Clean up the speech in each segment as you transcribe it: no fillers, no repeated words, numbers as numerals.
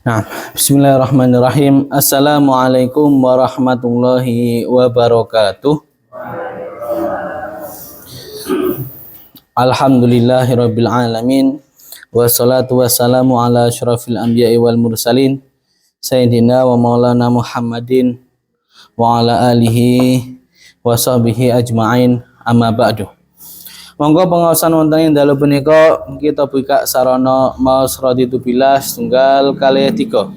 Nah, bismillahirrahmanirrahim. Assalamualaikum warahmatullahi wabarakatuh. Alhamdulillahirabbil alamin. Wassalatu wassalamu ala asyrafil anbiya'i wal mursalin sayyidina wa maulana Muhammadin wa ala alihi wa sahbihi ajma'in, amma ba'du. Monggo pengawasan wonten ing dalu punika kita buka sarana maos raditu billah setunggal kalih 3.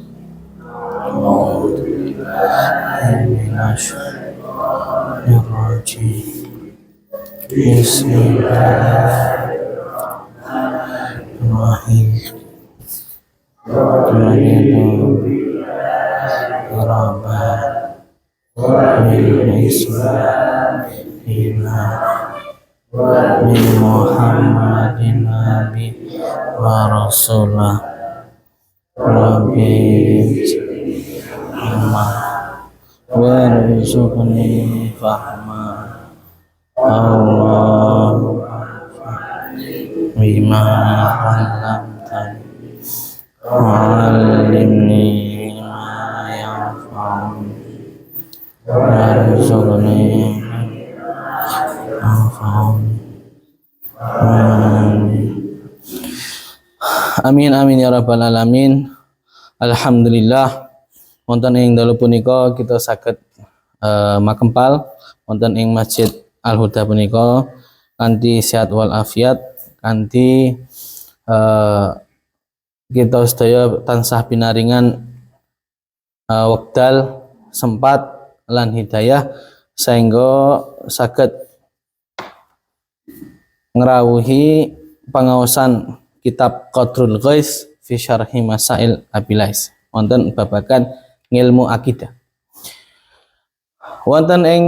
Min Muhammadin nabi wa rasulah Rabbi amma warzuqni fahma Allah bima 'allamtani wa'allimni ma yanfa'uni warzuqni Amin amin ya rabbal alamin. Alhamdulillah wonten ing dalu punika kita saged makempal wonten ing Masjid Al Huda punika kanthi sehat wal afiat, kanthi kita sedaya tansah pinaringan wekdal sempat lan hidayah sehingga saged ngrawuhi pangaosan kitab Qadrul Ghais fi syarhi masail abilais wonten babagan ngilmu akidah. Wonten ing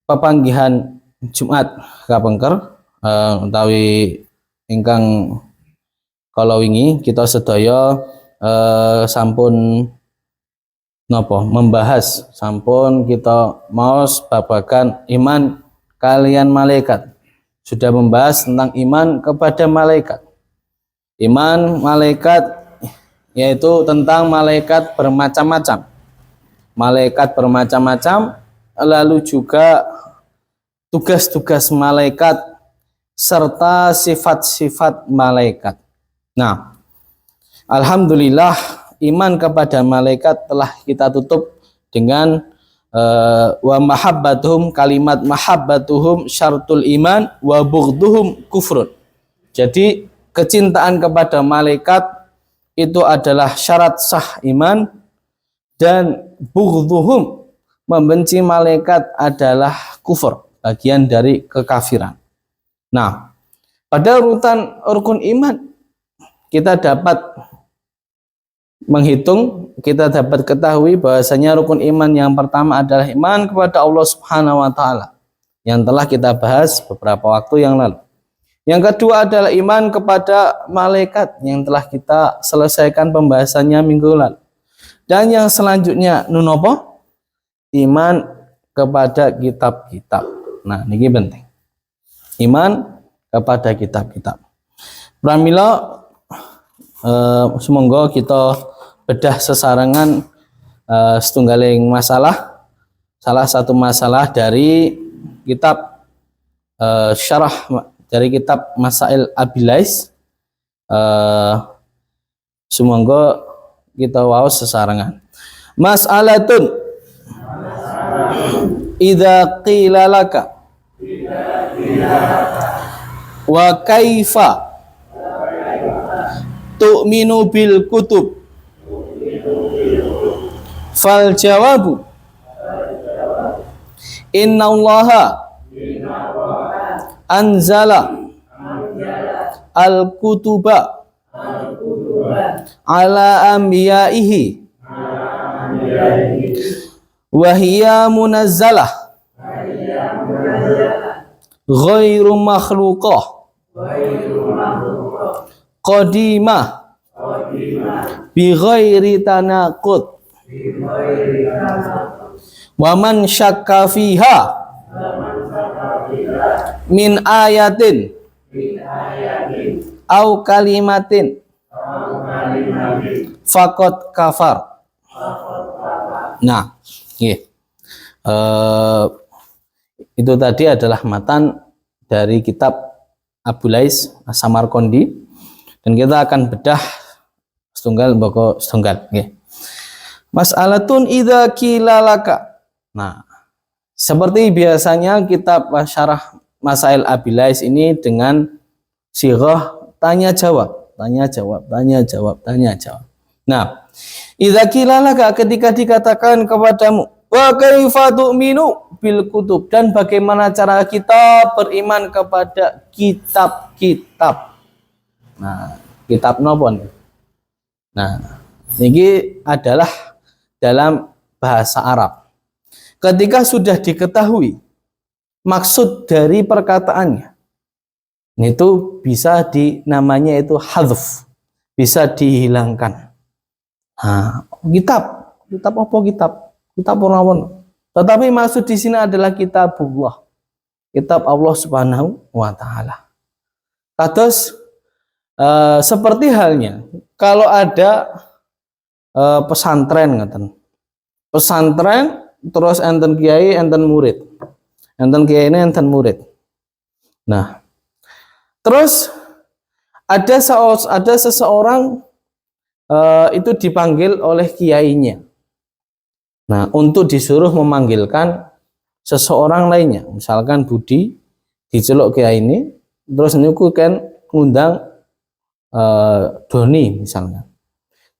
papanggihan Jumat kapengker utawi ingkang kala wingi kita sedaya sampun membahas, sampun kita maos babagan iman kalian malaikat. Sudah membahas tentang iman kepada malaikat. Iman malaikat yaitu tentang malaikat bermacam-macam. Malaikat bermacam-macam, lalu juga tugas-tugas malaikat serta sifat-sifat malaikat. Nah, alhamdulillah iman kepada malaikat telah kita tutup dengan wa mahabbatuhum, kalimat mahabbatuhum syartul iman wa bughdhuhum kufrun. Jadi kecintaan kepada malaikat itu adalah syarat sah iman, dan bughdhuhum, membenci malaikat, adalah kufur, bagian dari kekafiran. Nah, pada urutan rukun iman kita dapat menghitung, kita dapat ketahui bahwasanya rukun iman yang pertama adalah iman kepada Allah Subhanahu wa taala yang telah kita bahas beberapa waktu yang lalu. Yang kedua adalah iman kepada malaikat yang telah kita selesaikan pembahasannya minggu lalu. Dan yang selanjutnya nunopo? Iman kepada kitab-kitab. Nah, ini penting. Iman kepada kitab-kitab. Pramila semoga kita bedah sesarengan setunggaling masalah, salah satu masalah dari kitab syarah dari kitab Masail Abilais. Semoga kita waos sesarengan. Mas'alatun idza qila laka wa kaifa tu'minu bil kutub fal jawabu inna allaha anzala al kutuba ala anbiyaihi wa hiya munazzalah ghairu makhluqah qadimah bi ghairi tanaqud wa man syakka fiha min ayatin au kalimatin faqad kafar. Nah, itu tadi adalah matan dari kitab Abu Lais As-Samarqandi, dan kita akan bedah setunggal boko setunggal. Mas'alatun idza qila laka. Nah, seperti biasanya kitab syarah Masail Abu Lais ini dengan sighah tanya jawab, tanya jawab, tanya jawab, tanya jawab. Nah, idza qila laka, ketika dikatakan kepadamu, wa kaifa tu'minu bil kutub, dan bagaimana cara kita beriman kepada kitab-kitab. Nah, kitab napa nih? Nah, ini adalah dalam bahasa Arab. Ketika sudah diketahui maksud dari perkataannya, itu bisa namanya itu hadzf, bisa dihilangkan. Nah, kitab apa kitab? Kitab orang. Tetapi maksud di sini adalah kitabullah, kitab Allah Subhanahu wa taala. Terus seperti halnya kalau ada pesantren ngaten. Pesantren terus enten kiai, enten murid. Enten kiai ini enten murid. Nah, terus ada seseorang itu dipanggil oleh kiainya. Nah, untuk disuruh memanggilkan seseorang lainnya, misalkan Budi diceluk kiai ini, terus niku kan ngundang Doni misalnya.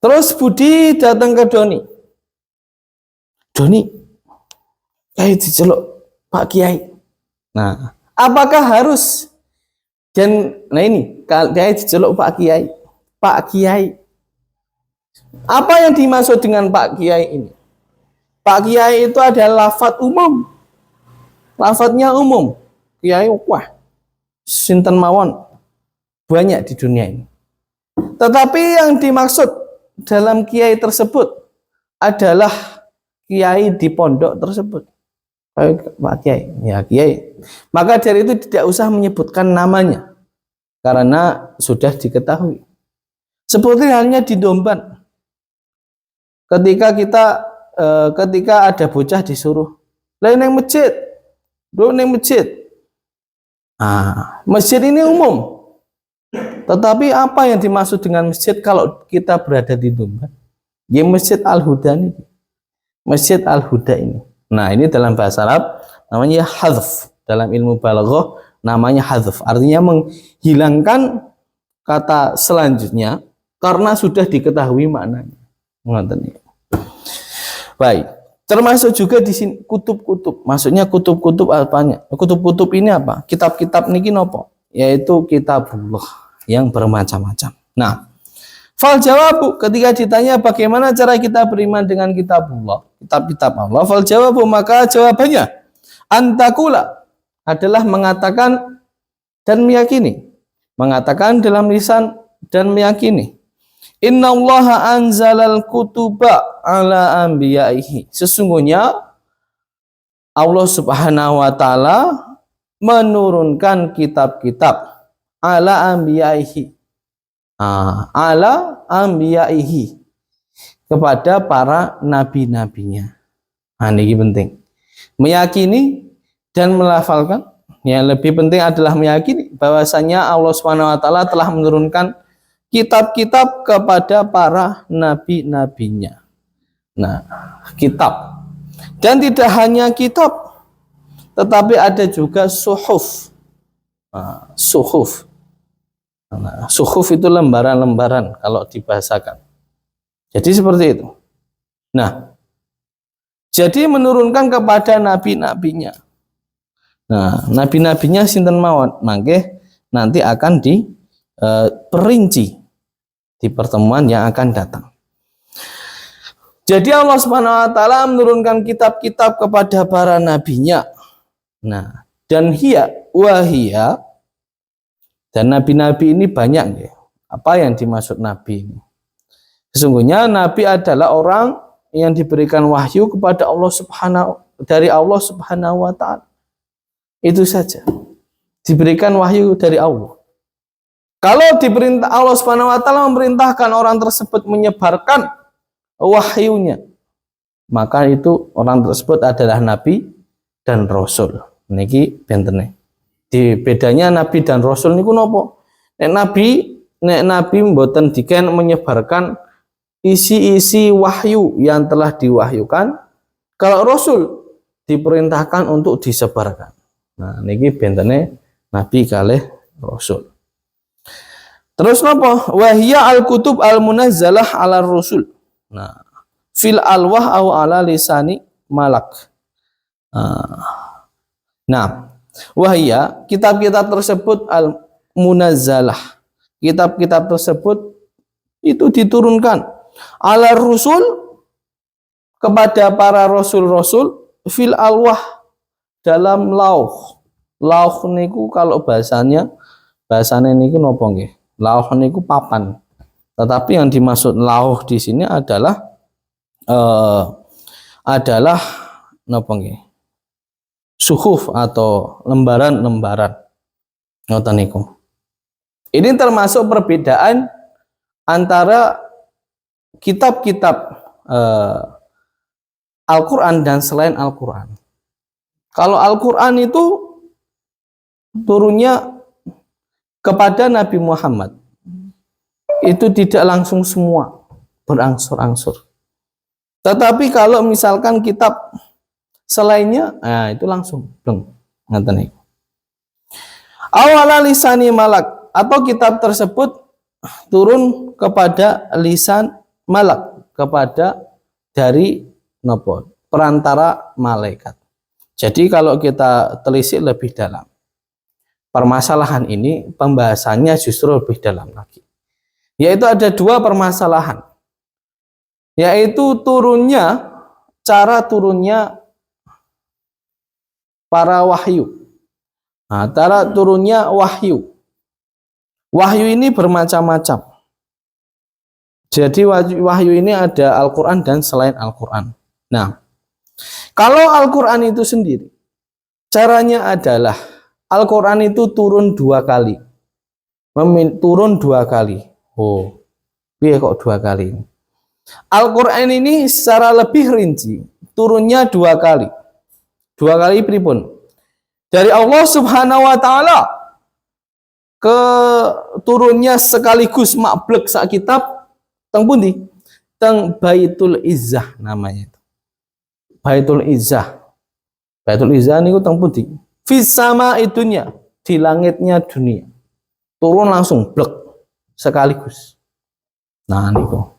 Terus Budi datang ke Doni. Doni, kiai diceluk Pak Kiai. Nah, apakah harus nah ini kiai diceluk Pak Kiai, Pak Kiai. Apa yang dimaksud dengan Pak Kiai ini? Pak Kiai itu adalah lafadz umum. Lafadznya umum. Kiai, wah, sinten mawon, banyak di dunia ini. Tetapi yang dimaksud dalam kiai tersebut adalah kiai di pondok tersebut. Pak Kiai, ya Kiai. Maka dari itu tidak usah menyebutkan namanya, karena sudah diketahui. Seperti halnya di Domban. Ketika ada bocah disuruh lain yang masjid, masjid. Masjid ini umum. Tetapi apa yang dimaksud dengan masjid kalau kita berada di Domban? Ya Masjid Al-Huda ini. Masjid Al-Huda ini. Nah, ini dalam bahasa Arab namanya hadzf. Dalam ilmu balaghah namanya hadzf. Artinya menghilangkan kata selanjutnya karena sudah diketahui maknanya. Baik, termasuk juga di sini kutub-kutub. Maksudnya kutub-kutub apanya? Kutub-kutub ini apa? Kitab-kitab niki nopo? Yaitu kitabullah yang bermacam-macam. Nah, fal jawabu, ketika ditanya bagaimana cara kita beriman dengan kitabullah, kitab-kitab Allah, fal jawabu, maka jawabannya antakula adalah mengatakan dan meyakini. Mengatakan dalam lisan dan meyakini. Innallaha anzalal kutuba ala anbiya'ihi. Sesungguhnya Allah Subhanahu wa taala menurunkan kitab-kitab ala anbiya'ihi. Ala anbiya'ihi, kepada para nabi-nabinya. Ini penting. Meyakini dan melafalkan. Yang lebih penting adalah meyakini bahwasanya Allah Subhanahu wa taala telah menurunkan kitab-kitab kepada para nabi-nabinya. Nah, kitab. Dan tidak hanya kitab, tetapi ada juga suhuf. Suhuf. Nah, suhuf itu lembaran-lembaran kalau dibahasakan. Jadi seperti itu. Nah, jadi menurunkan kepada nabi-nabinya. Nah, nabi-nabinya sinten mawon, mangke nanti akan diperinci di pertemuan yang akan datang. Jadi Allah Subhanahu wa taala menurunkan kitab-kitab kepada para nabinya. Nah, dan wahia, dan nabi-nabi ini banyak ya. Apa yang dimaksud nabi ini? Sesungguhnya nabi adalah orang yang diberikan wahyu kepada dari Allah Subhanahu wa taala. Itu saja. Diberikan wahyu dari Allah. Kalau diperintah Allah Subhanahu wa taala memerintahkan orang tersebut menyebarkan wahyunya, maka itu orang tersebut adalah nabi dan rasul. Niki bentene. Di bedanya nabi dan rasul niku napa? Nek nabi mboten diken menyebarkan isi-isi wahyu yang telah diwahyukan. Kalau rasul diperintahkan untuk disebarkan. Nah, niki bentene nabi kalih rasul. Terus napa? Wahya al-kutub al-munazzalah ala rasul. Nah, fil alwah au ala lisani malak. Nah, wahya kitab-kitab tersebut al-munazzalah. Kitab-kitab tersebut itu diturunkan ala rasul kepada para rasul-rasul fil alwah dalam lauh. Lauh niku kalau bahasanya niku napa nggih? Lauh niku papan. Tetapi yang dimaksud lauh di sini adalah napa nggih? Suhuf atau lembaran-lembaran. Ngoten niku. Ini termasuk perbedaan antara kitab-kitab Al-Qur'an dan selain Al-Qur'an. Kalau Al-Qur'an itu turunnya kepada Nabi Muhammad, itu tidak langsung semua, berangsur-angsur. Tetapi kalau misalkan kitab selainnya, nah itu langsung bleng. Ngaten niku. Awala lisani malak, atau kitab tersebut turun kepada lisan malak, kepada dari nopo perantara malaikat. Jadi kalau kita telisik lebih dalam, permasalahan ini pembahasannya justru lebih dalam lagi. Yaitu ada dua permasalahan. Yaitu cara turunnya para wahyu. Nah, cara turunnya wahyu. Wahyu ini bermacam-macam. Jadi wahyu ini ada Al-Quran dan selain Al-Quran. Nah, kalau Al-Quran itu sendiri, caranya adalah Al-Quran itu turun 2 kali. Turun 2 kali. Oh, piye kok 2 kali? Al-Quran ini secara lebih rinci, turunnya 2 kali. 2 kali pripun? Dari Allah Subhanahu wa taala ke turunnya sekaligus makblek sak kitab teng pundi? Teng Baitul Izzah namanya itu. Baitul Izzah. Baitul Izzah niku teng pundi? Fis sama'i dunya, di langitnya dunia. Turun langsung blek sekaligus. Nah niku.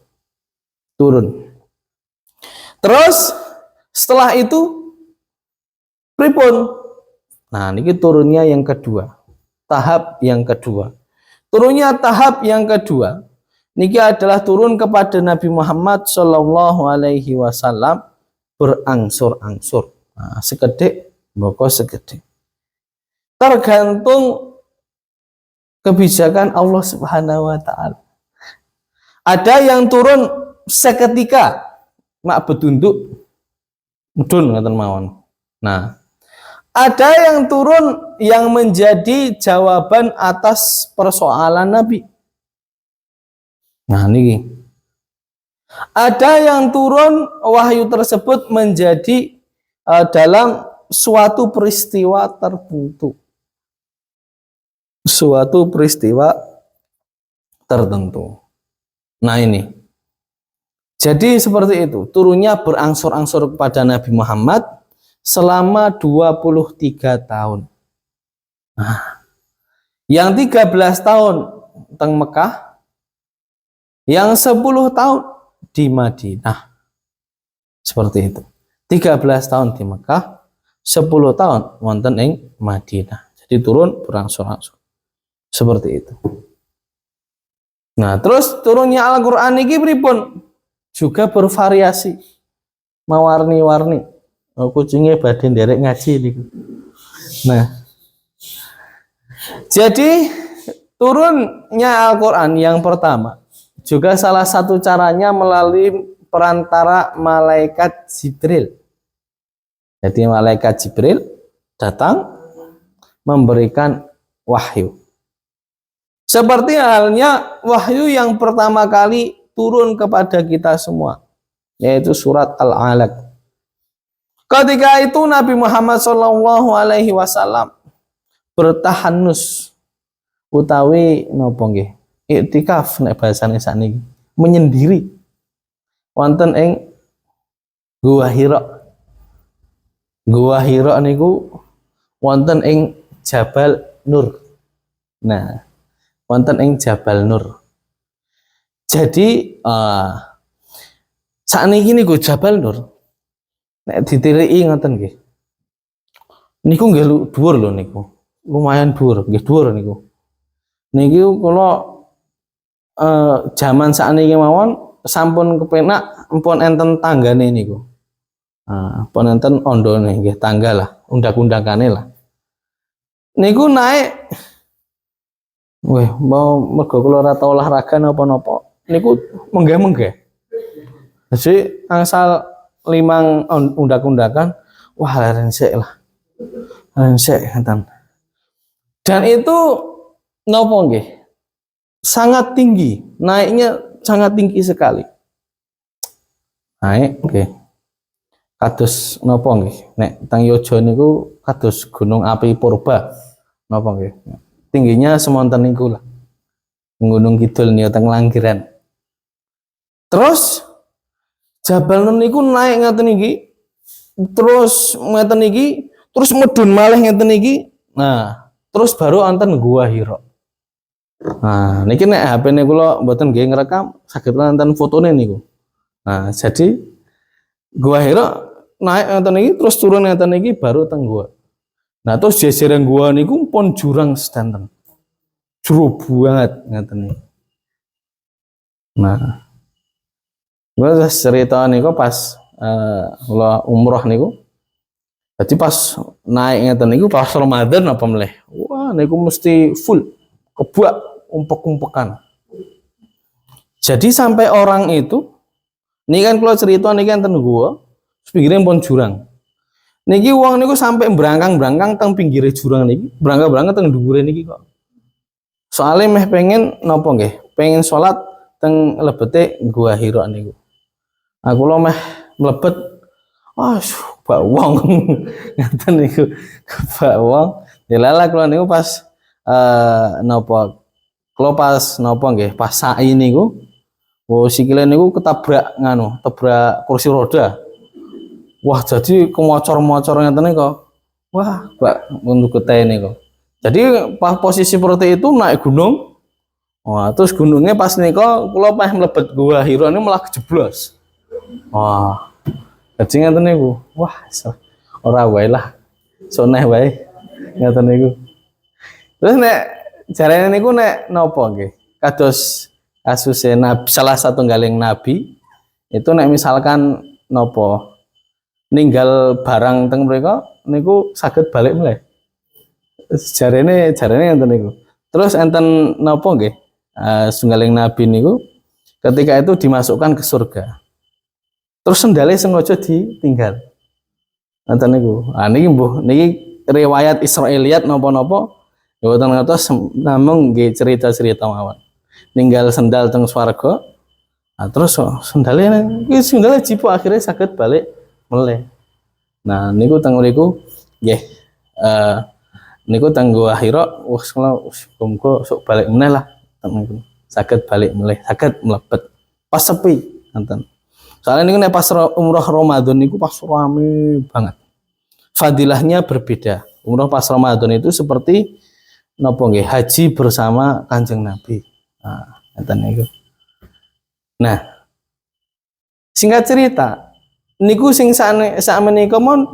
Turun. Terus setelah itu pripun? Nah, niki turunnya yang kedua. Tahap yang kedua. Turunnya tahap yang kedua. Niki adalah turun kepada Nabi Muhammad Shallallahu alaihi wasallam berangsur-angsur. Nah, sekedhik mboko sekedhik. Tergantung kebijakan Allah Subhanahu wa taala. Ada yang turun seketika mak betunduk mudun ngoten mawon. Nah, ada yang turun yang menjadi jawaban atas persoalan Nabi. Nah, ini. Ada yang turun wahyu tersebut menjadi dalam suatu peristiwa tertentu. Suatu peristiwa tertentu. Nah, ini. Jadi seperti itu. Turunnya berangsur-angsur kepada Nabi Muhammad selama 23 tahun. Nah, yang 13 tahun teng Mekah, yang 10 tahun di Madinah. Seperti itu. 13 tahun di Mekah, 10 tahun wonten ing Madinah. Jadi turun berangsur-angsur. Seperti itu. Nah, terus turunnya Al-Qur'an iki pripun? Juga bervariasi. Mewarni-warni. Kucingnya badhe nderek ngaji niku. Nah, jadi turunnya Al-Qur'an yang pertama juga salah satu caranya melalui perantara malaikat Jibril. Jadi malaikat Jibril datang memberikan wahyu. Seperti halnya wahyu yang pertama kali turun kepada kita semua, yaitu surat Al-Alaq. Ketika itu Nabi Muhammad Shallallahu Alaihi Wasallam bertahanus utawi nopo nggih iktikaf nek bahasane sakniki, menyendiri wonten ing Gua Hira. Gua Hira niku wonten ing Jabal Nur. Nah, wonten ing Jabal Nur. Jadi sakniki niku Jabal Nur nek ditiliki ngoten nggih. Niku nggih dhuwur lho niku. Lumayan dhuwur, nggih dhuwur niku. Niki kula jaman sakniki mawon sampun kepenak empun enten tanggane niku. Empun enten ondone nggih, tangga lah, undak-undakane lah. Niku naik weh, mau mergo kula ora tau olahraga napa-napa, niku menggeh-menggeh. Jadi angsal limang undak-undakan, wah leren sik lah. Leren sik ngeten. Dan itu nopo nggih? Sangat tinggi, naiknya sangat tinggi sekali. Naik nggih. Kados nopo nggih? Nek teng Yojo niku kados gunung api purba. Napa nggih? Tingginya semonten niku lah. Gunung Kidul niku teng Langgiran. Terus Jabal Nur niku naik ngeten iki. Terus ngeten iki, terus medun malih ngeten iki. Nah, terus baru wonten Gua Hira. Nah, niki nek HP-ne kula mboten nggih ngrekam, saged wonten fotone niku. Nah, jadi Gua Hira naik ngeten iki terus turun ngeten iki baru teng gua. Nah, terus jejeran gua niku pun jurang sedanten. Jero banget ngeten iki. Nah, gua cerita niku pas kula umroh niku. Jadi pas naik ngeten niku pas Ramadan apa meleh. Wah, niku mesti full kebak umpek-umpekan. Jadi sampai orang itu, ini kan kalau cerita niki enten gua, pinggirnya pun jurang. Niki uang niku sampai berangkang teng pinggir jurang niki, berangkang teng dhuwure niki kok. Soalnya meh pengen nopo nggih, pengen sholat teng lebete Gua Hira niku. Aku lo meh mlebet, bak wong ngaten niku, bak wong. Dilala kula niku pas nopo, kalau pas nopo nggih, pas sa'i niku, sikile niku ketabrak nganu, tabrak kursi roda. Wah, jadi kemocor-mocor ngeten niku. Wah, bak untuk ketene niku. Jadi pas posisi seperti itu naik gunung. Wah, terus gunungnya pas niku kula pas mlebet Gua Hira ini malah kejeblos. Wah. Jadi ngeten niku. Wah, ora wae lah. Soneh wae. Ngeten niku. Terus nek jarene niku nek napa nggih? Kados kasuse nabi, salah satu galing nabi itu nek misalkan napa ninggal barang teng mriko niku saged balik meneh. Jarene ngenten niku. Terus enten napa nggih? Sunggaling nabi niku ketika itu dimasukkan ke surga. Terus sendale sengaja ditinggal. Ngenten niku. Niki mbuh niki riwayat Israiliyat napa-napa ya boten ngertos, namung nggih cerita-cerita mawon. Ninggal sendal teng swarga. Terus sendale jipo akhirnya saged balik meleh. Nah, niku teng mriku nggih niku teng Gua Hira wis muga sok balik meneh lah teng niku. Saged balik meleh, saged mlebet pas sepi ngoten. Soalnya niku nek pas umroh Ramadan niku pas rame banget. Fadilahnya berbeda. Umroh pas Ramadan itu seperti napa nggih, haji bersama Kanjeng Nabi. Nah, ngoten niku. Nah, singkat cerita, niku sing sakmenika mon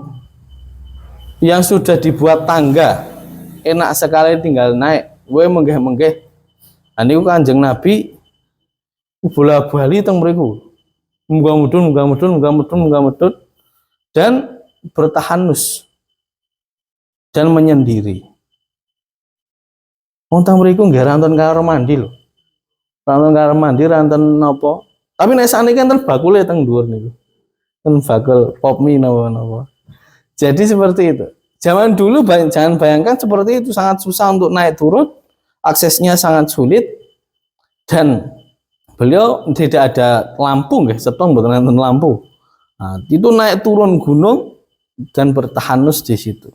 yang sudah dibuat tangga, enak sekali tinggal naik, gue menggeh-menggeh. Nah, niku Kanjeng Nabi bola-bali teng mriku. Munggah mudun dan bertahanus dan menyendiri. Wong teng mriku nggih ranten kamar mandi lho. Ranten kamar mandi ranten napa? Tapi nek sakniki enten bakule teng dhuwur niku. Ten bakul pop mie napa-napa. Jadi seperti itu. Zaman dulu jangan bayangkan seperti itu, sangat susah untuk naik turun. aksesnya sangat sulit dan beliau tidak ada lampu nggih, setong mboten wonten lampu. Nah, itu naik turun gunung dan bertahanus di situ.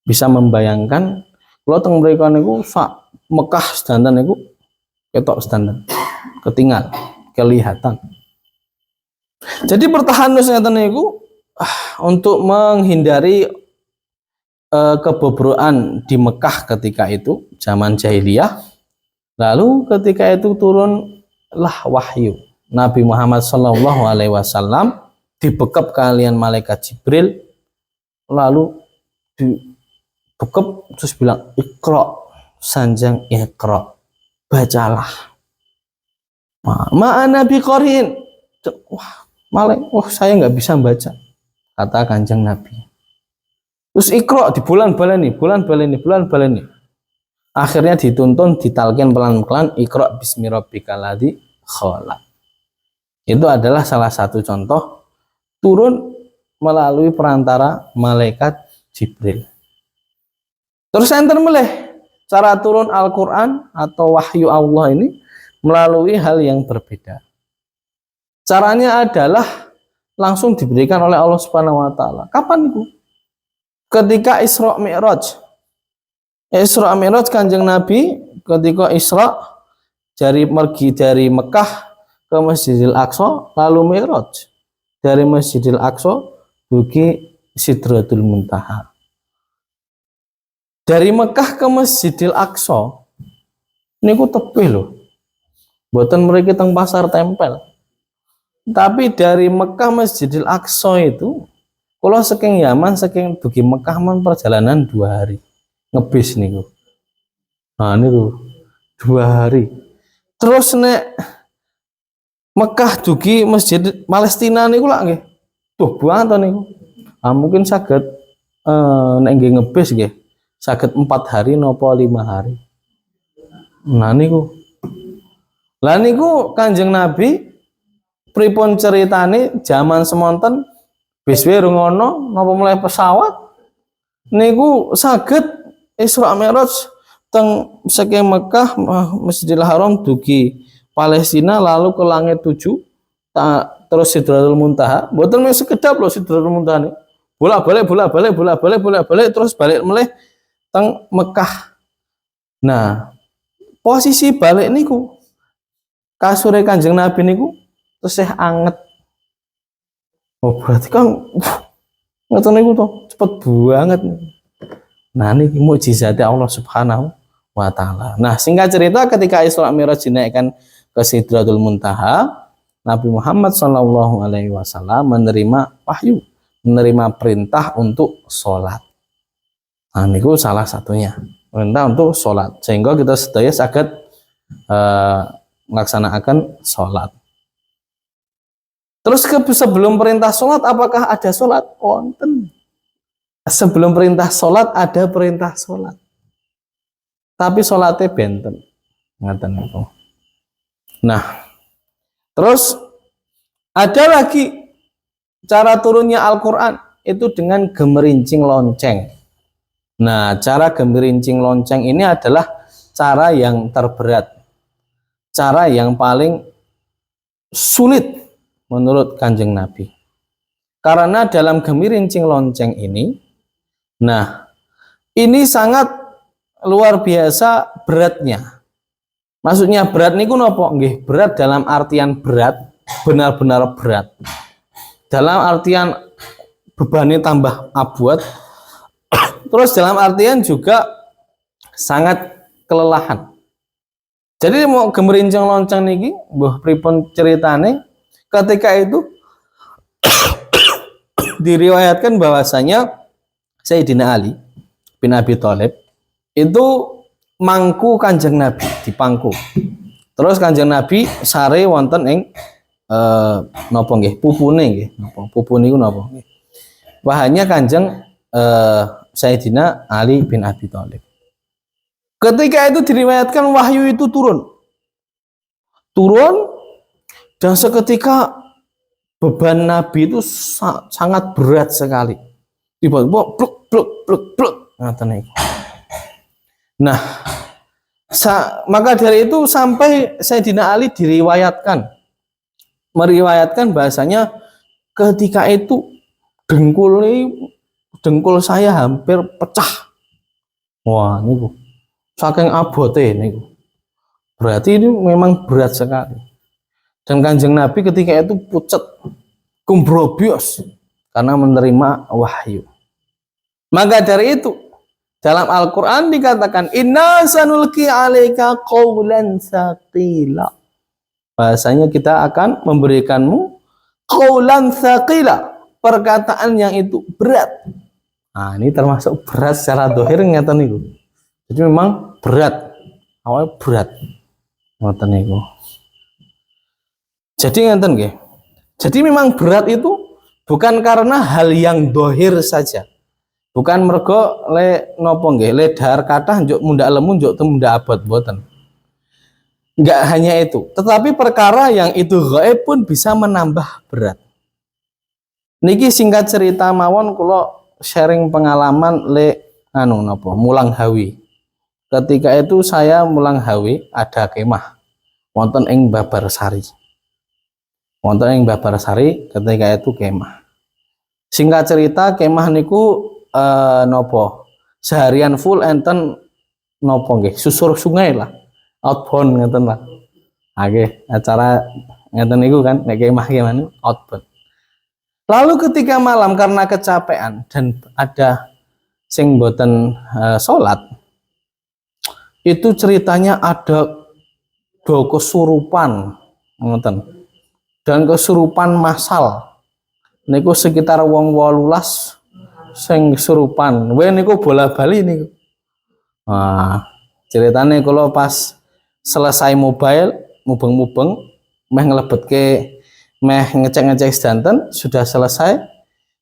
Bisa membayangkan kalau teng mriko niku sak Mekah sedanten niku ketok sedanten. Ketinggal, kelihatan. Jadi bertahanus ngeten niku untuk menghindari kebobrokan di Mekah ketika itu zaman jahiliyah. Lalu ketika itu turunlah wahyu. Nabi Muhammad SAW dibekap kalian malaikat Jibril, lalu dibekap terus bilang Iqra, sanjang Iqra, bacalah. Ma'ana biqarin. Wah, saya nggak bisa baca, kata Kanjeng Nabi. Terus Iqra di bulan baleni. Akhirnya dituntun ditalkin pelan-pelan, Iqra bismi rabbikal ladzi khalaq. Itu adalah salah satu contoh turun melalui perantara malaikat Jibril. Terus enten meleh cara turun Al-Qur'an atau wahyu Allah ini melalui hal yang berbeda. Caranya adalah langsung diberikan oleh Allah Subhanahu wa taala. Kapan itu? Ketika Isra Mi'raj. Isra Mi'raj Kanjeng Nabi ketika Isra pergi dari Mekah ke Masjidil Aqsa, lalu Mi'raj dari Masjidil Aqsa dugi Sidratul Muntaha. Dari Mekah ke Masjidil Aqsa niku tebih lho. Mboten mriki teng pasar tempel. Tapi dari Mekah Masjidil Aqsa itu kalau saking Yaman saking dugi Mekah men perjalanan 2 hari. Ngebis niku. Nah niku 2 hari. Terus nek Mekah dugi Masjid Palestina niku lak nggih. Tuh banget niku. Mungkin saged nek nggih ngebis nggih saged 4 hari napa 5 hari. Nah niku. Lah niku Kanjeng Nabi pripun ceritane zaman semonten bis wae rungono napa mulai pesawat niku saged Isra Mi'raj teng saking Mekah Masjidil Haram dugi Palestina lalu ke langit 7 terus Sidratul Muntaha. Mboten mung sekedap lho Sidratul Muntaha nih. Bolak-balik terus balik meleh teng Mekah. Nah, posisi balik niku kasure Kanjeng Nabi niku tesih anget. Oh, berarti kan ngoten niku to, cepet banget. Nah, ini mukjizat Allah Subhanahu wa taala. Nah, singkat cerita ketika Isra Mi'raj dinaikkan ke Sidratul Muntaha, Nabi Muhammad SAW menerima wahyu, menerima perintah untuk sholat. Nah, niku salah satunya, perintah untuk sholat. Sehingga kita sedaya saged melaksanakan sholat. Terus sebelum perintah sholat, apakah ada sholat? Wonten. Sebelum perintah sholat ada perintah sholat. Tapi sholatnya benten. Ngaten itu. Nah, terus ada lagi cara turunnya Al-Quran itu dengan gemerincing lonceng. Nah, cara gemerincing lonceng ini adalah cara yang terberat. Cara yang paling sulit menurut Kanjeng Nabi. Karena dalam gemerincing lonceng ini, nah, ini sangat luar biasa beratnya. Maksudnya berat niku napa? Nggih, berat dalam artian berat, benar-benar berat. Dalam artian bebannya tambah abot. Terus dalam artian juga sangat kelelahan. Jadi mau gemerincing lonceng niki, mbah pripun ceritane ketika itu diriwayatkan bahwasanya Sayyidina Ali bin Abi Thalib itu mangku Kanjeng Nabi dipangku. Terus Kanjeng Nabi sare wonten ing napa nggih pupune nggih napa pupu niku napa nggih. Wahanya Kanjeng Sayyidina Ali bin Abi Thalib. Ketika itu diriwayatkan wahyu itu turun dan seketika beban Nabi itu sangat berat sekali. Tiba-tiba pluk. Nah, Maka dari itu sampai Sayyidina Ali meriwayatkan bahasanya ketika itu dengkul saya hampir pecah. Wah, niku saking abote niku. Berarti ini memang berat sekali. Dan Kanjeng Nabi ketika itu pucet, kumbrobios karena menerima wahyu. Maka dari itu dalam Al-Quran dikatakan inna sanulki alaika qawlan tsaqila. Bahasanya kita akan memberikanmu qawlan tsaqila, perkataan yang itu berat. Nah, ini termasuk berat secara dohir ngeten niku. Jadi memang berat. Awalnya berat. Ngeten niku. Jadi ngeten nggih. Jadi memang berat itu bukan karena hal yang dohir saja. Bukan mergo le nopo nggih, le dahar kathah njuk mundak lemu njuk mundak abot boten. Enggak hanya itu, tetapi perkara yang itu gaib pun bisa menambah berat. Niki singkat cerita mawon kula sharing pengalaman le mulang hawi. Ketika itu saya mulang hawi ada kemah wonten ing Babarsari. Wonten ing Babarsari ketika itu kemah. Singkat cerita kemah niku seharian full enten nggih susur sungai lah. Outbound ngeten lah. Nggih, acara ngeten niku kan nek kemah gimana outbound. Lalu ketika malam karena kecapean dan ada sing boten sholat, itu ceritanya ada kesurupan ngeten. Dan kesurupan massal. Niku sekitar wong 18 sing kesurupan. Niku bola bali niku. Wah, ceritanya kalau pas selesai mubeng meh ngelebetke meh ngecek sedanten sudah selesai,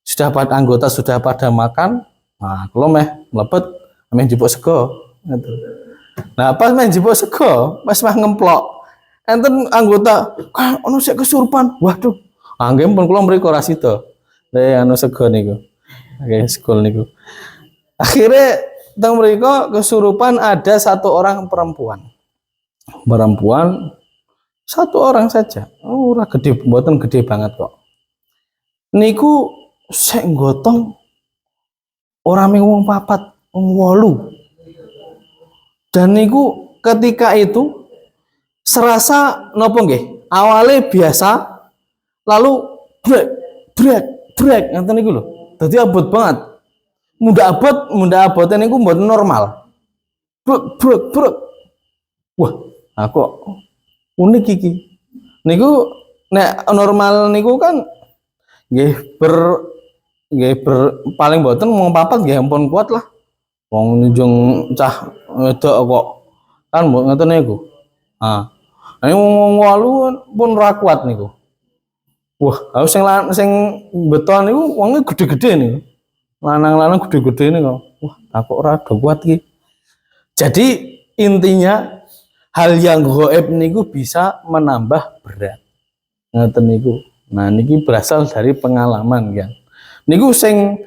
sudah pada anggota sudah pada makan. Nah, kalau meh mlebet meh njupuk sego gitu. Nah, pas meh njupuk sego, pas meh ngemplok enten anggota kan ono sik kesurupan. Waduh, nggih pun kula mriko ora sida. Sego niku. Oke, school niku. Akhirnya teng mriko kesurupan ada satu orang perempuan. Satu orang saja. Ora gede, mboten gede banget kok. Niku sik nggotong ora mung wong 4, wong 8. Dan niku ketika itu serasa nopo nggih? Awalnya biasa, lalu brek ngeten niku lho. Dadi abot banget. Munda abot niku mboten normal. Brek. Wah, aku unik iki. Niku nek normal niku kan nggih paling mboten wong 4 nggih ampun kuat lah. Wong njung cah wedok kok kan ngoten niku. Ini wong 8 pun ra kuat niku. Wah, harus sing beton niku wonge gede-gede niku. Lanang-lanang gede-gede niku. Wah, aku ora kuat iki. Jadi intinya hal yang gaib niku bisa menambah berat. Ngoten niku. Nah, niki berasal dari pengalaman kan. Niku sing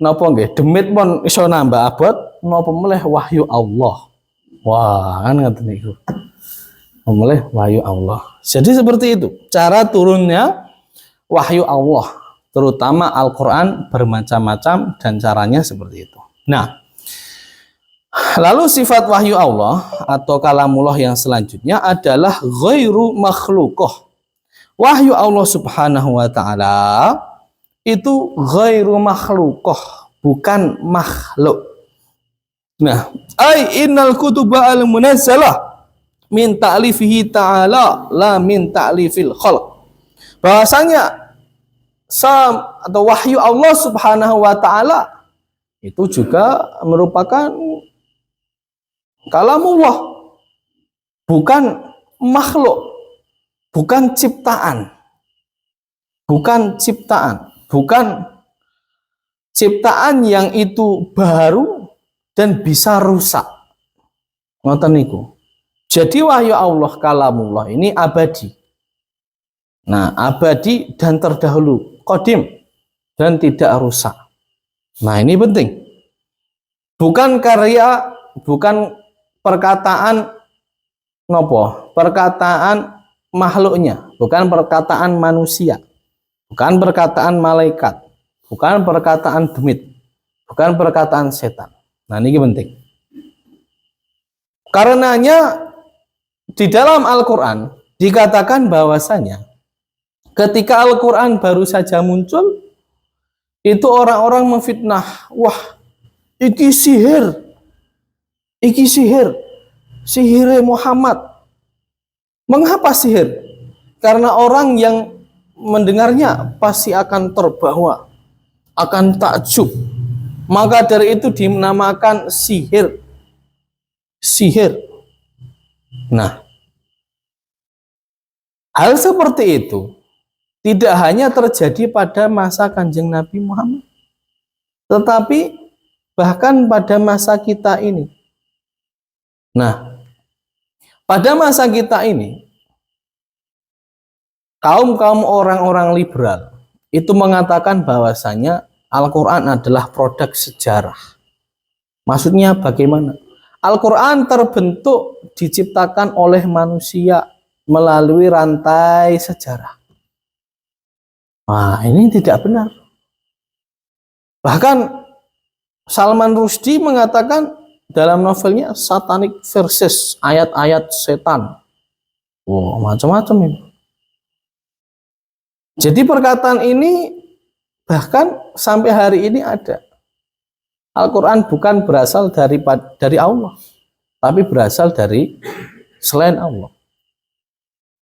napa nggih, demit pun iso nambah abot, napa meleh wahyu Allah. Wah, kan ngoten niku. Mulai wahyu Allah. Jadi seperti itu cara turunnya wahyu Allah, terutama Al-Quran bermacam-macam dan caranya seperti itu. Nah, lalu sifat wahyu Allah atau kalamullah yang selanjutnya adalah ghairu makhluqah. Wahyu Allah subhanahu wa ta'ala itu ghairu makhluqah, bukan makhluk. Nah, ai innal kutuba al-munazzalah min ta'lifihi ta'ala la min ta'lifil khalq. Bahwasanya atau wahyu Allah subhanahu wa ta'ala itu juga merupakan kalamullah, bukan makhluk, bukan ciptaan, bukan ciptaan yang itu baru dan bisa rusak. Ngoten niku. Jadi wahyu Allah kalamullah ini abadi. Nah, abadi dan terdahulu, qadim dan tidak rusak. Nah, ini penting. Bukan karya, bukan perkataan nopo, perkataan makhluknya, bukan perkataan manusia, bukan perkataan malaikat, bukan perkataan demit, bukan perkataan setan. Nah, ini penting. Karenanya di dalam Al-Quran dikatakan bahwasanya ketika Al-Quran baru saja muncul, itu orang-orang memfitnah, wah, iki sihir, sihir Muhammad. Mengapa sihir? Karena orang yang mendengarnya pasti akan terbawa, akan takjub. Maka dari itu dinamakan sihir. Nah, hal seperti itu tidak hanya terjadi pada masa Kanjeng Nabi Muhammad, tetapi bahkan pada masa kita ini. Nah, pada masa kita ini, kaum orang-orang liberal itu mengatakan bahwasanya Al-Quran adalah produk sejarah. Maksudnya bagaimana? Al-Quran terbentuk, diciptakan oleh manusia melalui rantai sejarah. Nah, ini tidak benar. Bahkan Salman Rushdie mengatakan dalam novelnya Satanic Verses, ayat-ayat setan. Wow, macam-macam ini. Jadi perkataan ini bahkan sampai hari ini ada. Al-Quran bukan berasal dari Allah, tapi berasal dari selain Allah.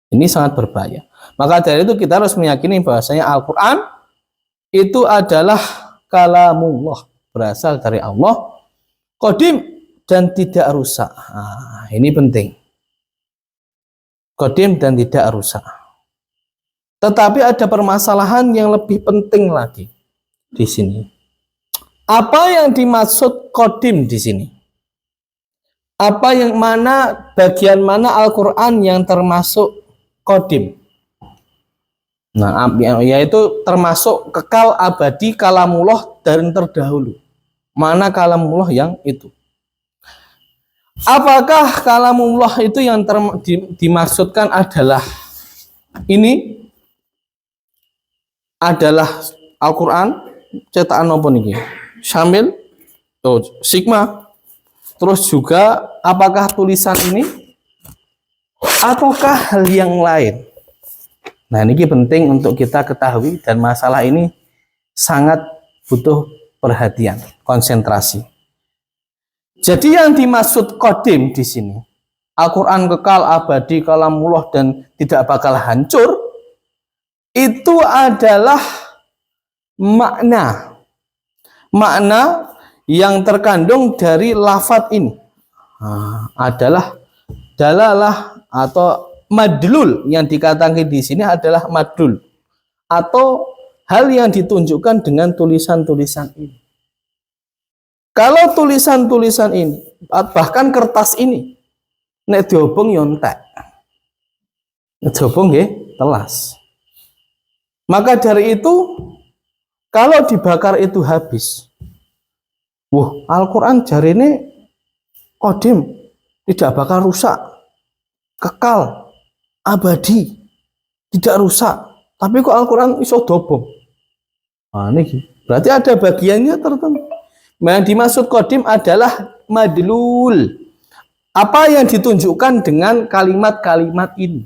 Ini sangat berbahaya. Maka dari itu kita harus meyakini bahwasanya Al-Quran itu adalah kalamullah, berasal dari Allah, qadim dan tidak rusak. Nah, ini penting. Qadim dan tidak rusak. Tetapi ada permasalahan yang lebih penting lagi di sini. Apa yang dimaksud qadim di sini? Apa yang mana, bagian mana Al-Quran yang termasuk qadim? Nah, yaitu termasuk kekal abadi kalamullah dari terdahulu. Mana kalamullah yang itu? Apakah kalamullah itu yang dimaksudkan adalah ini? Adalah Al-Quran cetakan apa niki? Syamil, Sigma. Terus juga apakah tulisan ini ataukah hal yang lain? Nah, ini penting untuk kita ketahui dan masalah ini sangat butuh perhatian, konsentrasi. Jadi yang dimaksud qadim di sini, Al-Quran kekal abadi kalamullah dan tidak bakal hancur, itu adalah makna yang terkandung dari lafadz ini. Adalah dalalah atau madlul, yang dikatakan di sini adalah madlul atau hal yang ditunjukkan dengan tulisan-tulisan ini. Kalau tulisan-tulisan ini, bahkan kertas ini, nek diobong yontek, diobong nggih telas. Maka dari itu, kalau dibakar itu habis. Wah, Al-Quran jarine qadim, tidak bakal rusak, kekal, abadi, tidak rusak. Tapi kok Al-Quran iso dobong? Nah, ini berarti ada bagiannya tertentu. Yang dimaksud qadim adalah madlul. Apa yang ditunjukkan dengan kalimat-kalimat ini?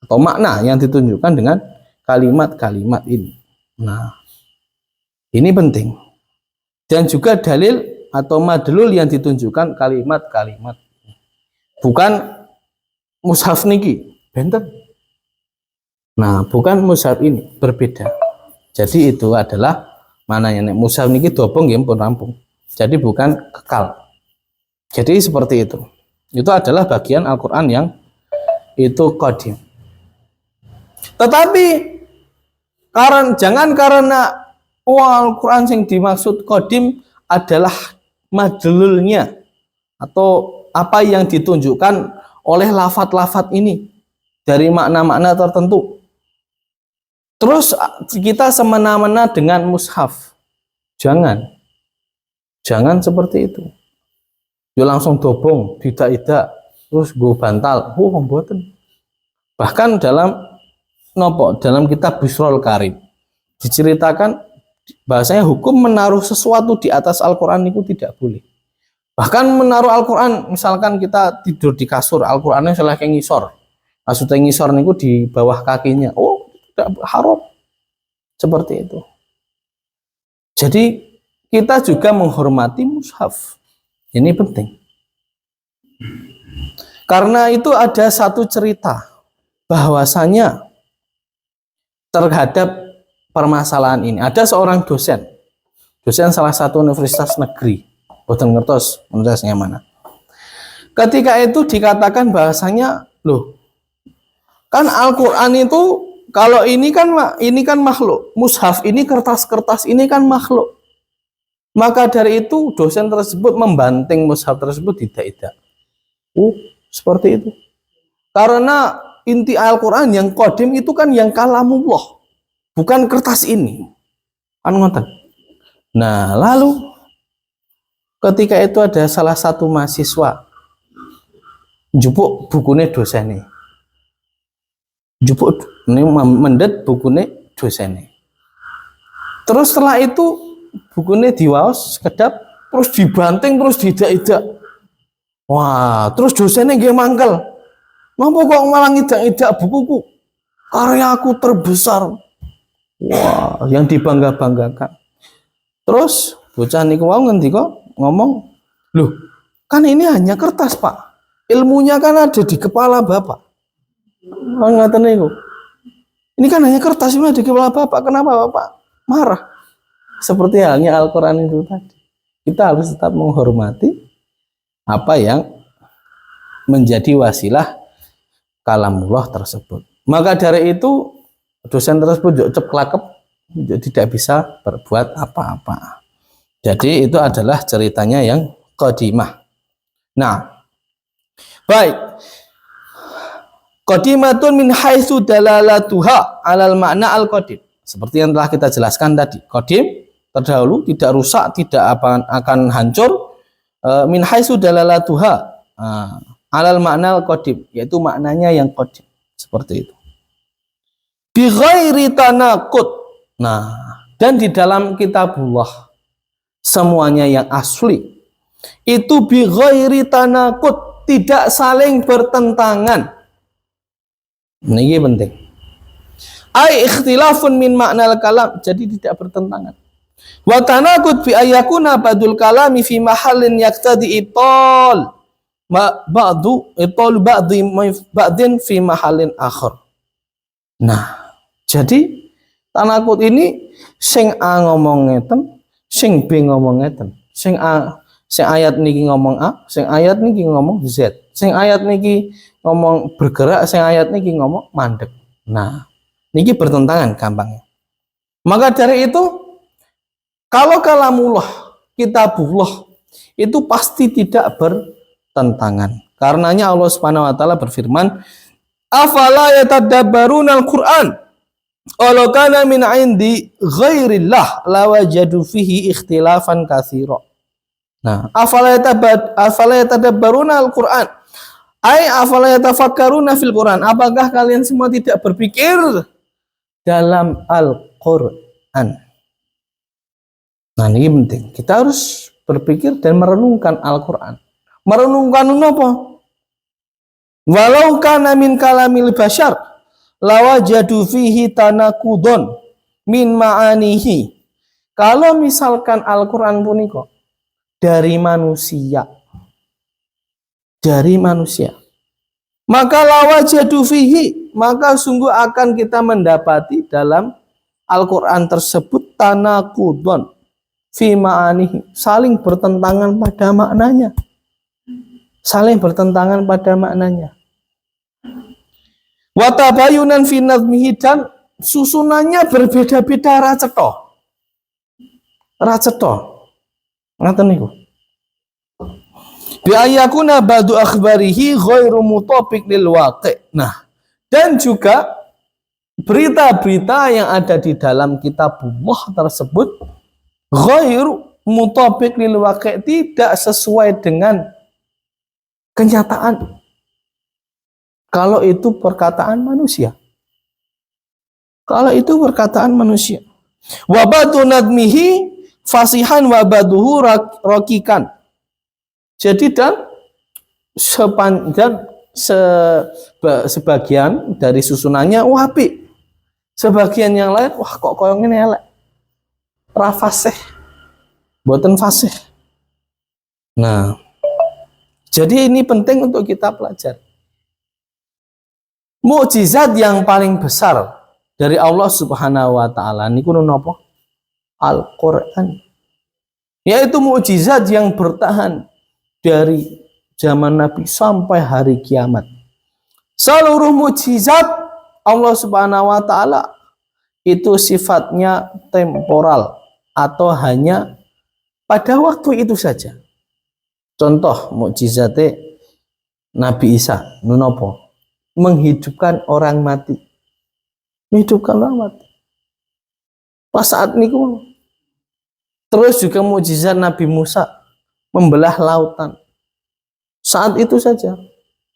Atau makna yang ditunjukkan dengan kalimat-kalimat ini. Nah, ini penting. Dan juga dalil atau madlul yang ditunjukkan kalimat-kalimat. Bukan mushaf niki, benten. Nah, bukan mushaf ini, berbeda. Jadi itu adalah mananya mushaf niki dobong nggih pun rampung. Jadi bukan kekal. Jadi seperti itu. Itu adalah bagian Al-Qur'an yang itu qadim. Tetapi jangan karena Al-Quran yang dimaksud qadim adalah madlulnya atau apa yang ditunjukkan oleh lafadz-lafadz ini dari makna-makna tertentu. Terus kita semena-mena dengan mushaf. Jangan seperti itu. Yo langsung dobong, tidak terus gue bantal. Mboten. Bahkan dalam kitab Busrul Karim diceritakan bahasanya hukum menaruh sesuatu di atas Al-Qur'an itu tidak boleh. Bahkan menaruh Al-Qur'an, misalkan kita tidur di kasur, Al-Qur'annya salah kayak ngisor. Maksudnya ngisor niku di bawah kakinya. Tidak haram. Seperti itu. Jadi kita juga menghormati mushaf. Ini penting. Karena itu ada satu cerita bahwasanya terhadap permasalahan ini. Ada seorang dosen salah satu universitas negeri. Boten ngertos universitasnya mana. Ketika itu dikatakan bahasanya, loh, kan Al-Qur'an itu kalau ini kan makhluk. Mushaf ini kertas-kertas ini kan makhluk. Maka dari itu dosen tersebut membanting mushaf tersebut tidak. Seperti itu. Karena inti Al-Qur'an yang qadim itu kan yang kalamullah. Bukan kertas ini. Kan ngoten. Nah, lalu ketika itu ada salah satu mahasiswa njupuk bukune dosene. Njupuk ini mendet bukune dosene. Terus setelah itu bukune diwaos sekedap terus dibanting terus tidak. Wah, terus dosennya nggih mangkel. Napa kok malah ngidak-idak bukuku? Karyaku terbesar. Wah, yang dibangga-banggakan. Terus bocah niku wau ngendika ngomong, "Loh, kan ini hanya kertas, Pak. Ilmunya kan ada di kepala Bapak." Ngoten niku. Ini kan hanya kertas, ini ada di kepala Bapak. Kenapa Bapak marah? Seperti halnya Al-Qur'an itu tadi. Kita harus tetap menghormati apa yang menjadi wasilah kalamullah tersebut. Maka dari itu dosen tersebut ceplakep tidak bisa berbuat apa-apa. Jadi itu adalah ceritanya yang qadimah. Nah, baik. Qadimatun min haitsu dalalatuha 'alal makna al-qadim. Seperti yang telah kita jelaskan tadi. Qadim terdahulu, tidak rusak, tidak akan hancur. Min haitsu dalalatuha 'alal makna al-qadim, yaitu maknanya yang qadim. Seperti itu. Bi ghairi tanaqud. Nah, dan di dalam kitabullah semuanya yang asli itu bi ghairi tanaqud, tidak saling bertentangan. Ini penting. Ai ikhtilafun min maknal kalam, jadi tidak bertentangan. Wa tanaqud bi ayakuna badul kalami fi mahallin yaqtadi itol ba'din fi mahallin akhar. Nah, jadi tanaqud ini sing A ngomong ngeten, sing B ngomong ngeten. Sing ayat niki ngomong A, sing ayat niki ngomong Z. Sing ayat niki ngomong bergerak, sing ayat niki ngomong mandek. Nah, niki bertentangan gampangnya. Maka dari itu kalau kalamullah, kitabullah itu pasti tidak bertentangan. Karenanya Allah Subhanahu wa taala berfirman, "Afala yatadabbaruna al-Qur'an? Walau kana min 'indi ghairillah lawajadu fihi ikhtilafan katsira." Nah, afala yatadabbaruna al-Qur'an? Ai afala yatafakkaruna fil Qur'an? Apakah kalian semua tidak berpikir dalam Al-Qur'an? Nah, ini penting. Kita harus berpikir dan merenungkan Al-Qur'an. Merenungkan apa? Walau kana min kalamil bashar lawajadu fihi tanaqudun min ma'anihi. Kalau misalkan Al-Qur'an punika dari manusia, maka lawajadu fihi, maka sungguh akan kita mendapati dalam Al-Qur'an tersebut tanaqudun fi ma'anihi, saling bertentangan pada maknanya. Wa tabayunan fi nazmihi, dan susunannya berbeda-beda racetha. Ngaten niku. Bi ayakuna ba'du akhbarihi ghairu mutabiq lil waqi'. Nah, dan juga berita-berita yang ada di dalam kitabullah tersebut ghairu mutabiq lil waqi', tidak sesuai dengan kenyataan. Kalau itu perkataan manusia. Kalau itu perkataan manusia. Wabadu nadmihi fasihan wabaduhu rokikan. Jadi dan sepanjang sebagian dari susunannya apik. Sebagian yang lain wah kok koyo ngene elek. Ra fasih. Mboten fasih. Nah, jadi ini penting untuk kita pelajari. Mukjizat yang paling besar dari Allah Subhanahu wa taala niku napa? Al-Qur'an. Yaitu mukjizat yang bertahan dari zaman Nabi sampai hari kiamat. Seluruh mukjizat Allah Subhanahu wa taala itu sifatnya temporal atau hanya pada waktu itu saja. Contoh mukjizatnya Nabi Isa nopo menghidupkan orang mati. Menghidupkan orang mati. Pas saat niku. Terus juga mukjizat Nabi Musa membelah lautan. Saat itu saja.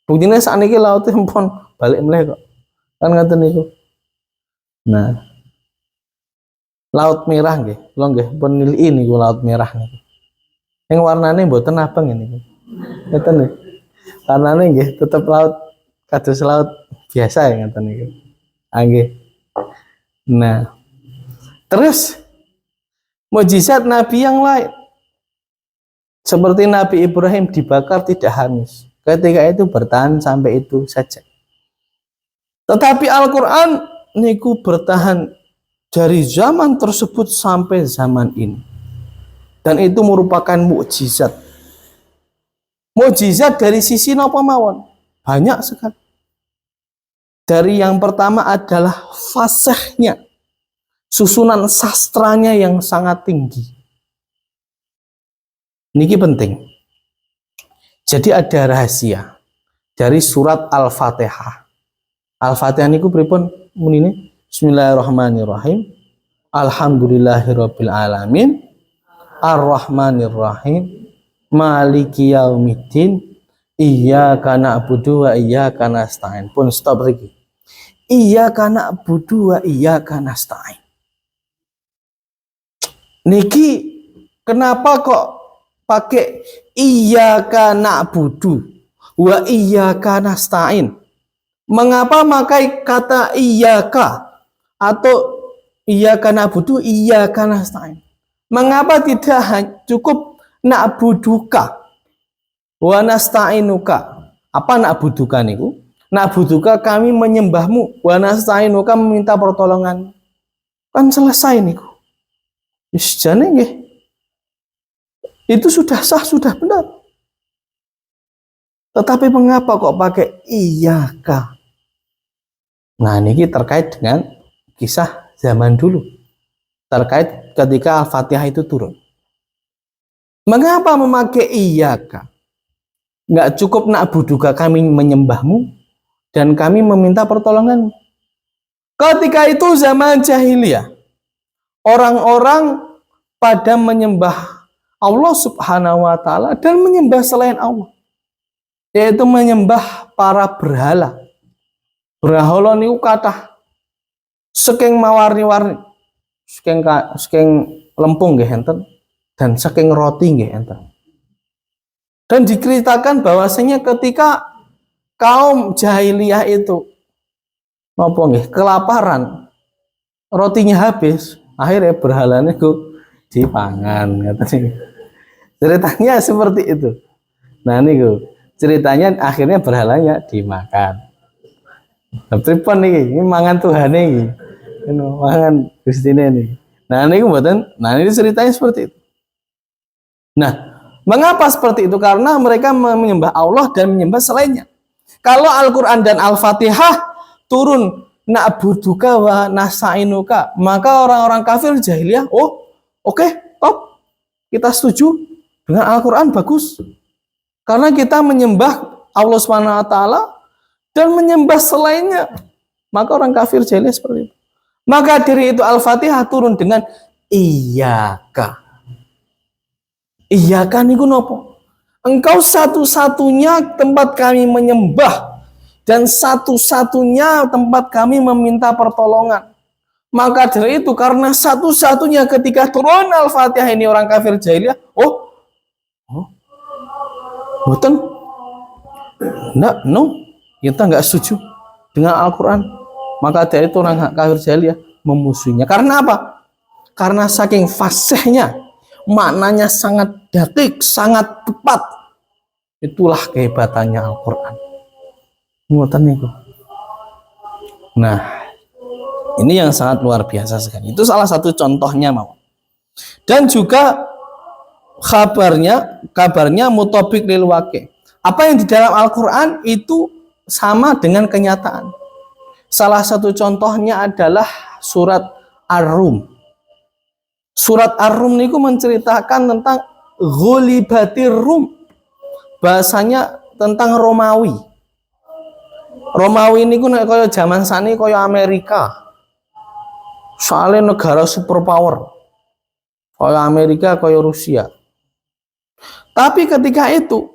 Buktinya saat ini lautnya pun balik meleh kok. Kan ngaten niku. Nah, laut merah nggih, kula nggih pun nilai niku laut merah niku. Yang warnanya mboten abang ini. Ngeten nggih. Warnanya nggih tetep laut kados laut biasa ya ngeten niku. Nggih. Nah, terus mukjizat Nabi yang lain seperti Nabi Ibrahim dibakar tidak hangus. Ketika itu bertahan sampai itu saja. Tetapi Al-Qur'an niku bertahan dari zaman tersebut sampai zaman ini. Dan itu merupakan mukjizat. Mukjizat dari sisi napa mawon? Banyak sekali. Dari yang pertama adalah fasihnya. Susunan sastranya yang sangat tinggi. Niki penting. Jadi ada rahasia dari surat Al-Fatihah. Al-Fatihah niku pripun munine? Bismillahirrahmanirrahim. Alhamdulillahirabbil alamin. Ar-Rahmanir-Rahim. Maliki yaumiddin. Iyyaka na'budu wa iyyaka nasta'in. Pun stop lagi. Iyyaka na'budu wa iyyaka nasta'in. Niki kenapa kok pakai iyyaka na'budu wa iyyaka nasta'in? Mengapa pakai kata iyyaka atau iyyaka na'budu iyyaka nasta'in? Mengapa tidak cukup na'buduka wa nasta'inuka? Apa na'buduka niku? Na'buduka kami menyembahmu, wa nasta'inuka meminta pertolongan. Kan selesai niku. Wis jane nggih. Itu sudah sah, sudah benar. Tetapi mengapa kok pakai iyyaka? Nah, ini terkait dengan kisah zaman dulu. Terkait ketika Al-Fatihah itu turun. Mengapa memakai iyyaka? Nggak cukup na'buduka kami menyembahmu dan kami meminta pertolongan. Ketika itu zaman jahiliyah, orang-orang pada menyembah Allah Subhanahu wa taala dan menyembah selain Allah. Yaitu menyembah para berhala. Berhala niku kathah saking mawarni-warni. Saking lempung nggih enten dan saking roti nggih enten. Dan diceritakan bahwasanya ketika kaum jahiliyah itu napa nggih kelaparan, rotinya habis, akhirnya berhalanya niku dipangan katanya. Ceritanya seperti itu. Nah niku ceritanya akhirnya berhalanya dimakan. Tapi pun ini mangan Tuhan ini. Mangan Gustine ini. Nah ini mboten, nah ini ceritanya seperti itu. Nah, mengapa seperti itu? Karena mereka menyembah Allah dan menyembah selainnya. Kalau Al-Qur'an dan Al-Fatihah turun na'buduka wa nasta'inuka, maka orang-orang kafir jahiliyah, oke, top. Kita setuju dengan Al-Qur'an bagus. Karena kita menyembah Allah Subhanahu wa taala dan menyembah selainnya. Maka orang kafir jahiliyah seperti itu. Maka dari itu Al-Fatihah turun dengan iyyaka. Iyyaka niku napa? Engkau satu-satunya tempat kami menyembah dan satu-satunya tempat kami meminta pertolongan. Maka dari itu, karena satu-satunya ketika turun Al-Fatihah ini orang kafir jahiliyah, betul, no, kita nggak setuju dengan Al-Quran. Maka dari itu orang kafir jahiliyah memusuhinya. Karena apa? Karena saking fasihnya, maknanya sangat dakik, sangat tepat. Itulah kehebatannya Al-Quran. Nah, ini yang sangat luar biasa sekali. Itu salah satu contohnya, mau. Dan juga kabarnya mutobik lil waqi'. Apa yang di dalam Al-Quran itu sama dengan kenyataan. Salah satu contohnya adalah surat Ar-Rum. Surat Ar-Rum ini menceritakan tentang ghulibatir Rum. Bahasanya tentang Romawi. Romawi ini kaya zaman sani kaya Amerika. Soalnya negara superpower. Kaya Amerika, kaya Rusia. Tapi ketika itu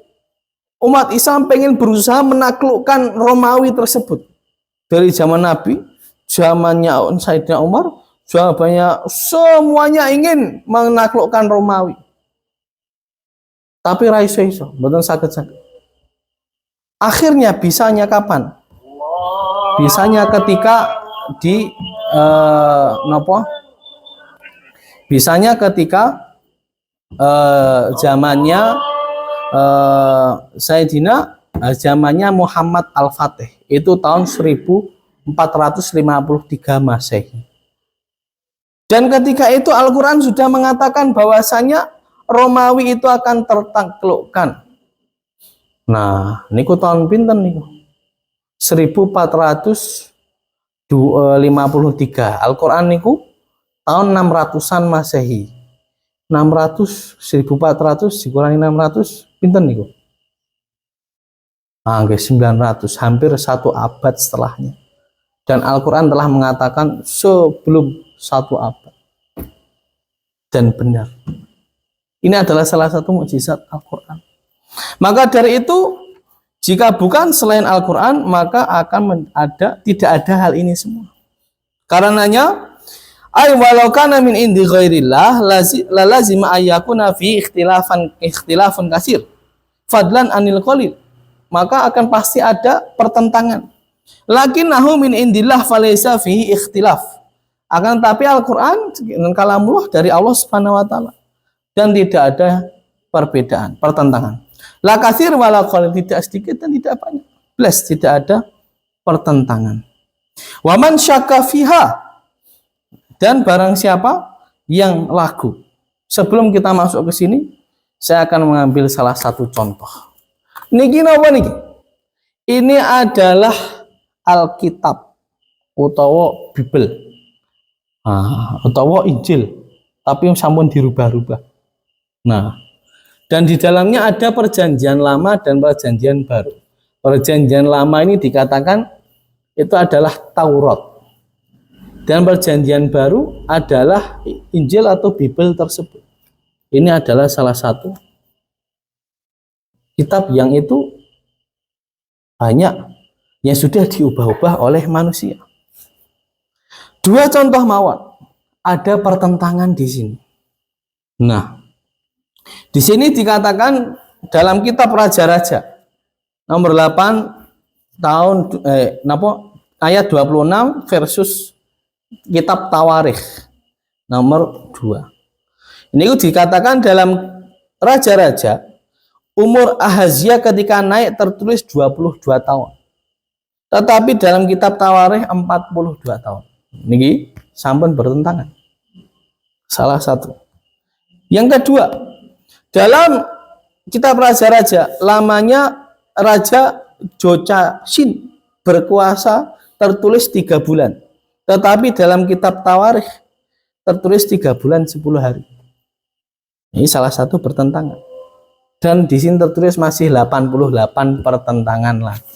umat Islam pengen berusaha menaklukkan Romawi tersebut. Dari zaman Nabi, zamannya Sayyidina Umar, jawabannya semuanya ingin menaklukkan Romawi. Tapi raiso, betul sakit. Akhirnya bisanya kapan? Bisanya ketika bisanya ketika zamannya zamannya Muhammad Al-Fatih, itu tahun 1453 Masehi. Dan ketika itu Al-Quran sudah mengatakan bahwasanya Romawi itu akan tertaklukkan. Nah, niku tahun pinten niku? 1453. Al-Quran niku tahun 600-an Masehi. 600 1400 dikurangi 600 pinten niku? 900, hampir 1 abad setelahnya. Dan Al-Quran telah mengatakan sebelum 1 abad. Dan benar. Ini adalah salah satu mukjizat Al-Quran. Maka dari itu, jika bukan selain Al-Quran, maka akan tidak ada hal ini semua. Karenanya, walau kana min indi ghairillah la lazima ayyakuna fi ikhtilafun kasir fadlan anil qalil. Maka akan pasti ada pertentangan. Lakinnahu min indillah falaysa fihi ikhtilaf. Akan tapi Al-Quran dan kalamullah dari Allah Subhanahu wa taala, dan tidak ada perbedaan, pertentangan. La katsir wala qalil, tidak sedikit dan tidak banyak. Plus tidak ada pertentangan. Wa man syakka fiha, dan barang siapa yang ragu. Sebelum kita masuk ke sini, saya akan mengambil salah satu contoh. Niki napa niki? Ini adalah Alkitab utawa Bible. Utawa Injil, tapi yang sampun dirubah-rubah. Nah, dan di dalamnya ada perjanjian lama dan perjanjian baru. Perjanjian lama ini dikatakan itu adalah Taurat. Dan perjanjian baru adalah Injil atau Bible tersebut. Ini adalah salah satu kitab yang itu banyak yang sudah diubah-ubah oleh manusia. 2 contoh mawon. Ada pertentangan di sini. Nah, di sini dikatakan dalam kitab Raja-Raja nomor 8 ayat 26 versus kitab Tawarikh nomor 2. Ini dikatakan dalam Raja-Raja umur Ahazia ketika naik tertulis 22 tahun. Tetapi dalam kitab Tawarikh 42 tahun. Niki sampun bertentangan. Salah satu. Yang kedua, dalam kitab Raja-Raja lamanya Raja Jochasin berkuasa tertulis 3 bulan. Tetapi dalam kitab Tawarikh tertulis 3 bulan 10 hari. Ini salah satu pertentangan. Dan di sini tertulis masih 88 pertentangan lagi.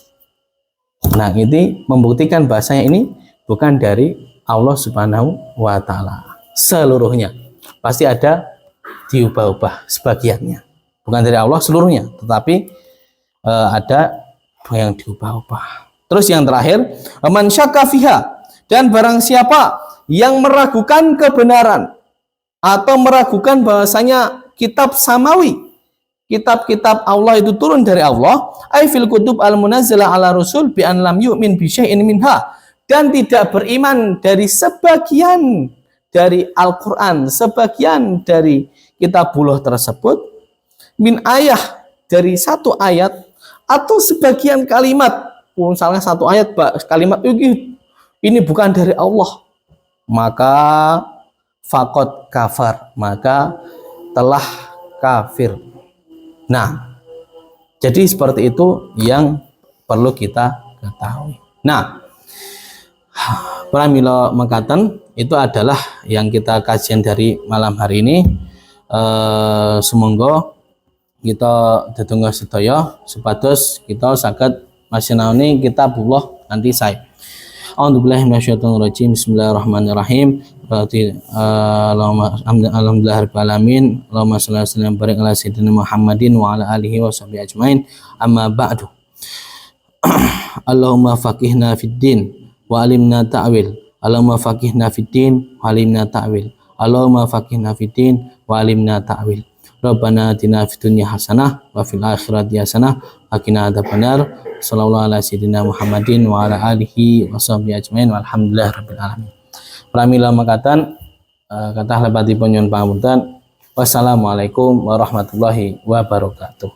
Nah, ini membuktikan bahasanya ini bukan dari Allah Subhanahu wa taala seluruhnya. Pasti ada diubah-ubah sebagiannya. bukan dari Allah seluruhnya, tetapi ada yang diubah-ubah. Terus yang terakhir, man syakka fiha, dan barang siapa yang meragukan kebenaran atau meragukan bahwasanya kitab samawi, kitab-kitab Allah itu turun dari Allah, ai fil kutub al munazzalah ala rasul bi an lam yu'min bi syai'in minha, dan tidak beriman dari sebagian dari Al-Qur'an, sebagian dari kitabullah tersebut, min ayah, dari satu ayat atau sebagian kalimat, misalnya satu ayat kalimat ini bukan dari Allah, maka faqad kafar, maka telah kafir. Nah, jadi seperti itu yang perlu kita ketahui. Nah, pramila mekaten itu adalah yang kita kajian dari malam hari ini. Semoga kita tetunggal sedaya supados kita saged masinaoni kitabullah nanti saya. A'udzubillahi minasyaitonirrajim. Bismillahirrahmanirrahim. Alhamdulillahirabbil alamin. Allahumma shalli wa sallim barik ala sayyidina Muhammadin wa ala alihi washabihi ajmain. Amma ba'du. Allahumma faqihna fid din wa alimna ta'wil. Allahumma faqihna fid din wa alimna ta'wil. Allahumma faqihna fid din wa alimna ta'wil. Rabbana atina fid dunya hasanah wa fil akhirati hasanah wa qina adzabannar. Sallallahu ala sayyidina Muhammadin wa ala alihi washabihi ajmain walhamdulillahirabbil alamin. Pramila mekaten kathah lebatipun nyuwun pangapunten. Wassalamualaikum warahmatullahi wabarakatuh.